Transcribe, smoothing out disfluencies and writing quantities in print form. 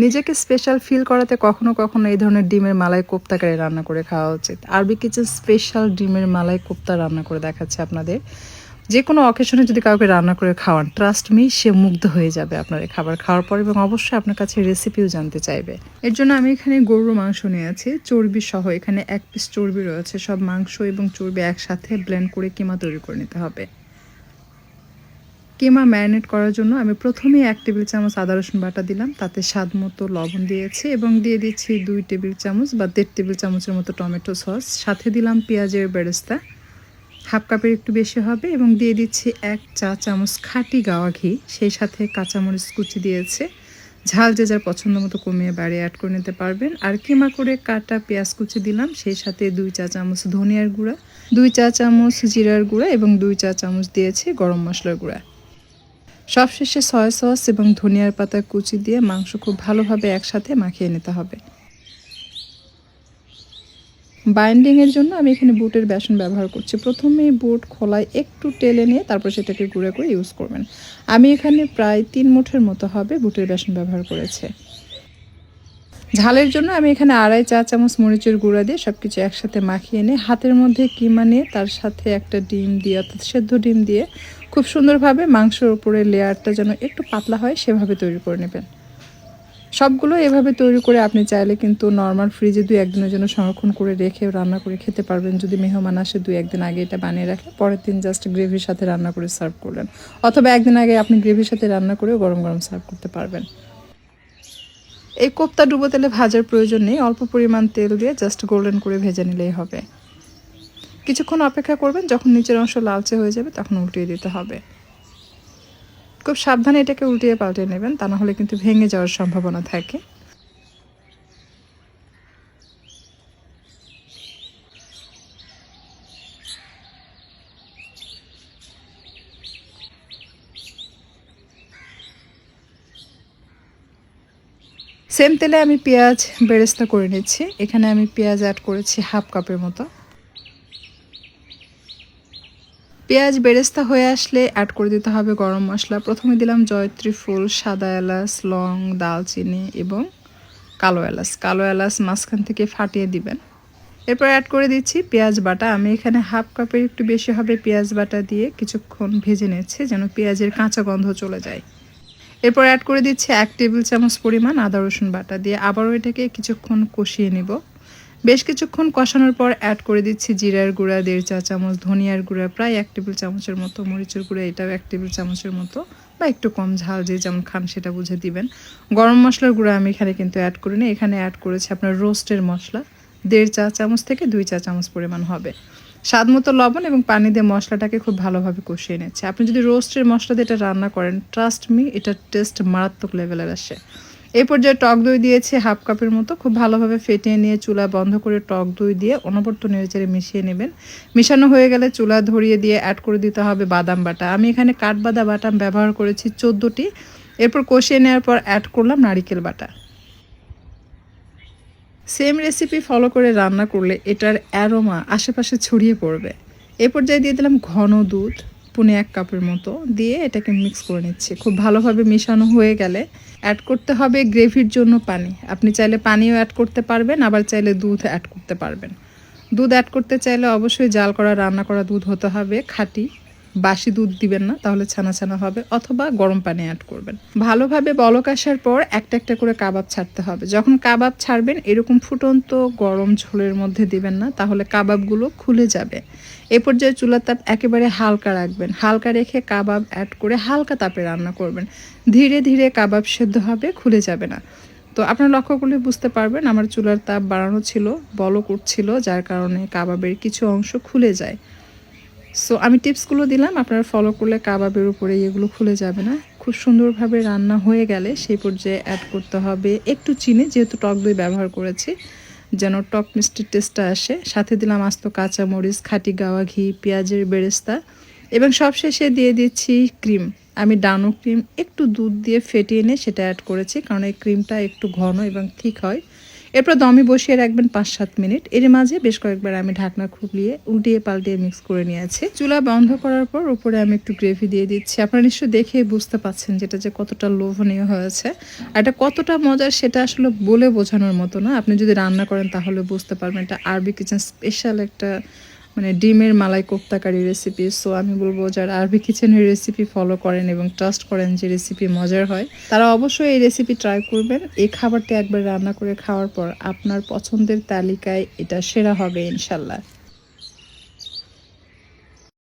নিজেকে special feel করাতে কখনো কখনো এই ধরনের ডিমের মালাই কোপ্তা কারি রান্না করে খাওয়া উচিত। আরবি কিচেন স্পেশাল ডিমের মালাই কোপ্তা রান্না করে দেখাচ্ছে আপনাদের। যে কোনো অকেশনে যদি কাউকে রান্না করে খাওয়ান, ট্রাস্ট মি, সে মুগ্ধ হয়ে যাবে আপনার এই খাবার খাওয়ার পর এবং অবশ্যই আপনার কাছে রেসিপিও জানতে চাইবে। এর জন্য আমি এখানে গরুর মাংস নিয়েছি, চর্বি সহ। এখানে 1 পিস চর্বি রয়েছে। সব মাংস এবং চর্বি একসাথে ব্লেন্ড করে কিমা তৈরি করে নিতে হবে। কিমা ম্যারিনেট করার জন্য আমি প্রথমেই 1 টেবিল চামচ আদা রসুন বাটা দিলাম, তাতে স্বাদ মতো লবণ দিয়েছি এবং দিয়ে দিচ্ছি 2 টেবিল চামচ বা 1.5 টেবিল চামচের মতো টমেটো সস। সাথে দিলাম পেঁয়াজের বেরেস্তা, হাফ কাপের একটু বেশি হবে, এবং দিয়ে দিচ্ছি 1 চা চামচ খাঁটি গাওয়া ঘি। সেই সাথে কাঁচামরিচ কুচি দিয়েছে। ঝাল যে যার পছন্দ মতো কমিয়ে বাড়িয়ে অ্যাড করে নিতে পারবেন। আর কিমা করে কাটা পেঁয়াজ কুচি দিলাম, সেই সাথে 2 চা চামচ ধনিয়ার গুঁড়া, 2 চা চামচ জিরার গুঁড়া এবং 2 চা চামচ দিয়েছি গরম মশলার গুঁড়া। সবশেষে সয়া সস এবং ধনিয়ার পাতা কুচি দিয়ে মাংস খুব ভালোভাবে একসাথে মাখিয়ে নিতে হবে। বাইন্ডিংয়ের জন্য আমি এখানে বুটের বেসন ব্যবহার করছি। প্রথমে বুট খোলায় একটু টেলে নিয়ে তারপর সেটাকে গুঁড়া করে ইউজ করবেন। আমি এখানে প্রায় 3 মুঠের মতো হবে বুটের বেসন ব্যবহার করেছে। ঝালের জন্য আমি এখানে 2.5 চা চামচ মরিচের গুঁড়া দিয়ে সব কিছু একসাথে মাখিয়ে নিয়ে হাতের মধ্যে কিমা নিয়ে তার সাথে একটা ডিম দিয়ে, অর্থাৎ সেদ্ধ ডিম দিয়ে খুব সুন্দরভাবে মাংসের উপরে লেয়ারটা যেন একটু পাতলা হয় সেভাবে তৈরি করে নেবেন। সবগুলো এভাবে তৈরি করে আপনি চাইলে কিন্তু নর্মাল ফ্রিজে 2-1 দিনের জন্য সংরক্ষণ করে রেখে রান্না করে খেতে পারবেন। যদি মেহমান আসে 2-1 দিন আগে এটা বানিয়ে রাখলে পরের দিন জাস্ট গ্রেভির সাথে রান্না করে সার্ভ করলেন, অথবা 1 দিন আগে আপনি গ্রেভির সাথে রান্না করেও গরম গরম সার্ভ করতে পারবেন। এই কোপ্তা ডুবো তেলে ভাজার প্রয়োজন নেই, অল্প পরিমাণ তেল দিয়ে জাস্ট গোল্ডেন করে ভেজে নিলেই হবে। কিছুক্ষণ অপেক্ষা করবেন, যখন নিচের অংশ লালচে হয়ে যাবে তখন উল্টিয়ে দিতে হবে। খুব সাবধানে এটাকে উল্টিয়ে পাল্টে নেবেন, তা না হলে কিন্তু ভেঙে যাওয়ার সম্ভাবনা থাকে। সেম তেলে আমি পেঁয়াজ বেরেস্তা করে নিচ্ছি। এখানে আমি পেঁয়াজ অ্যাড করেছি হাফ কাপের মতো। পেঁয়াজ বেরেস্তা হয়ে আসলে অ্যাড করে দিতে হবে গরম মশলা। প্রথমে দিলাম জয়ত্রী ফুল, সাদা এলাচ, লং, দালচিনি এবং কালো এলাচ। কালো এলাচ মাঝখান থেকে ফাটিয়ে দিবেন। এরপর অ্যাড করে দিচ্ছি পেঁয়াজ বাটা। আমি এখানে হাফ কাপের একটু বেশি হবে পেঁয়াজ বাটা দিয়ে কিছুক্ষণ ভেজে নিচ্ছি যেন পেঁয়াজের কাঁচা গন্ধ চলে যায়। এরপর অ্যাড করে দিচ্ছি 1 টেবিল চামচ পরিমাণ আদা রসুন বাটা দিয়ে আবারও এটাকে কিছুক্ষণ কষিয়ে নিব। বেশ কিছুক্ষণ কষানোর পর অ্যাড করে দিচ্ছি জিরার গুঁড়া 1.5 চা চামচ, ধনিয়ার গুঁড়া প্রায় 1 টেবিল চামচের মতো, মরিচের গুঁড়া এটাও 1 টেবিল চামচের মতো, বা একটু কম ঝাল যে যেমন খান সেটা বুঝে দিবেন। গরম মশলার গুঁড়া আমি এখানে কিন্তু অ্যাড করিনি, এখানে অ্যাড করেছি আপনার রোস্টের মশলা 1.5 চা চামচ থেকে 2 চা চামচ পরিমাণ হবে। স্বাদ মতো লবণ এবং পানি দিয়ে মশলাটাকে খুব ভালোভাবে কষিয়ে নিচ্ছে। আপনি যদি রোস্টের মশলা দিয়ে এটা রান্না করেন, ট্রাস্ট মি, এটার টেস্ট মারাত্মক লেভেলের আসে। এই পর্যায়ে টক দই দিয়েছি হাফ কাপের মতো। খুব ভালোভাবে ফেটিয়ে নিয়ে চুলা বন্ধ করে টক দই দিয়ে অনবরত নেড়েচেড়ে মিশিয়ে নেবেন। মিশানো হয়ে গেলে চুলা ধরিয়ে দিয়ে অ্যাড করে দিতে হবে বাদাম বাটা। আমি এখানে কাঠবাদাম বাদাম ব্যবহার করেছি 14টি। এরপর কষিয়ে নেওয়ার পর অ্যাড করলাম নারিকেল বাটা। সেম রেসিপি ফলো করে রান্না করলে এটার অ্যারোমা আশেপাশে ছড়িয়ে পড়বে। এ পর্যায়ে দিয়ে দিলাম ঘন দুধ, 1 কাপের মতো দিয়ে এটাকে মিক্স করে নিচ্ছি। খুব ভালোভাবে মেশানো হয়ে গেলে অ্যাড করতে হবে গ্রেভির জন্য পানি। আপনি চাইলে পানিও অ্যাড করতে পারবেন, আবার চাইলে দুধ অ্যাড করতে পারবেন। দুধ অ্যাড করতে চাইলে অবশ্যই জাল করা রান্না করা দুধ হতে হবে, খাঁটি। বাসি দুধ দিবেন না, তাহলে ছানা ছানা হবে, অথবা গরম পানি অ্যাড করবেন। ভালোভাবে বলক আসার পর একটা একটা করে কাবাব ছাড়তে হবে। যখন কাবাব ছাড়বেন এরকম ফুটন্ত গরম ঝোলের মধ্যে দিবেন না, তাহলে কাবাবগুলো খুলে যাবে। এ পর্যায়ে চুলার তাপ একেবারে হালকা রাখবেন। হালকা রেখে কাবাব অ্যাড করে হালকা তাপে রান্না করবেন। ধীরে ধীরে কাবাব সেদ্ধ হবে, খুলে যাবে না। তো আপনার লক্ষ্য করলে বুঝতে পারবেন আমার চুলার তাপ বাড়ানো ছিল, বলক উঠছিল, যার কারণে কাবাবের কিছু অংশ খুলে যায়। সো আমি টিপসগুলো দিলাম, আপনারা ফলো করলে কাবাবের উপরে এগুলো খুলে যাবে না। খুব সুন্দরভাবে রান্না হয়ে গেলে সেই পর্যায়ে অ্যাড করতে হবে একটু চিনি, যেহেতু টক দই ব্যবহার করেছি, যেন টক মিষ্টির টেস্টটা আসে। সাথে দিলাম আস্ত কাঁচামরিচ, খাঁটি গাওয়া ঘি, পেঁয়াজের বেরেস্তা এবং সবশেষে দিয়ে দিচ্ছি ক্রিম। আমি ডানো ক্রিম একটু দুধ দিয়ে ফেটিয়ে নিয়ে সেটা অ্যাড করেছি, কারণ এই ক্রিমটা একটু ঘন এবং ঠিক হয়। এরপর দমে বসিয়ে রাখবেন 5-7 মিনিট। এর মাঝে বেশ কয়েকবার আমি ঢাকনা খুলিয়ে উল্টিয়ে পাল্টিয়ে মিক্স করে নিয়েছি। চুলা বন্ধ করার পর উপরে আমি একটু গ্রেভি দিয়ে দিচ্ছি। আপনারা নিশ্চয়ই দেখেই বুঝতে পাচ্ছেন যেটা যে কতটা লোভনীয় হয়েছে। আর এটা কতটা মজার সেটা আসলে বলে বোঝানোর মতো না। আপনি যদি রান্না করেন তাহলে বুঝতে পারবেন। এটা আরবি কিচেন স্পেশাল একটা মানে ডিমের মালাই কোপ্তা কারি রেসিপি। সো আমি বলবো যারা আরবি কিচেনের রেসিপি ফলো করেন এবং ট্রাস্ট করেন যে রেসিপি মজার হয়, তারা অবশ্যই এই রেসিপি ট্রাই করবেন। এই খাবারটি একবার রান্না করে খাওয়ার পর আপনার পছন্দের তালিকায় এটা সেরা হবে ইনশাল্লাহ।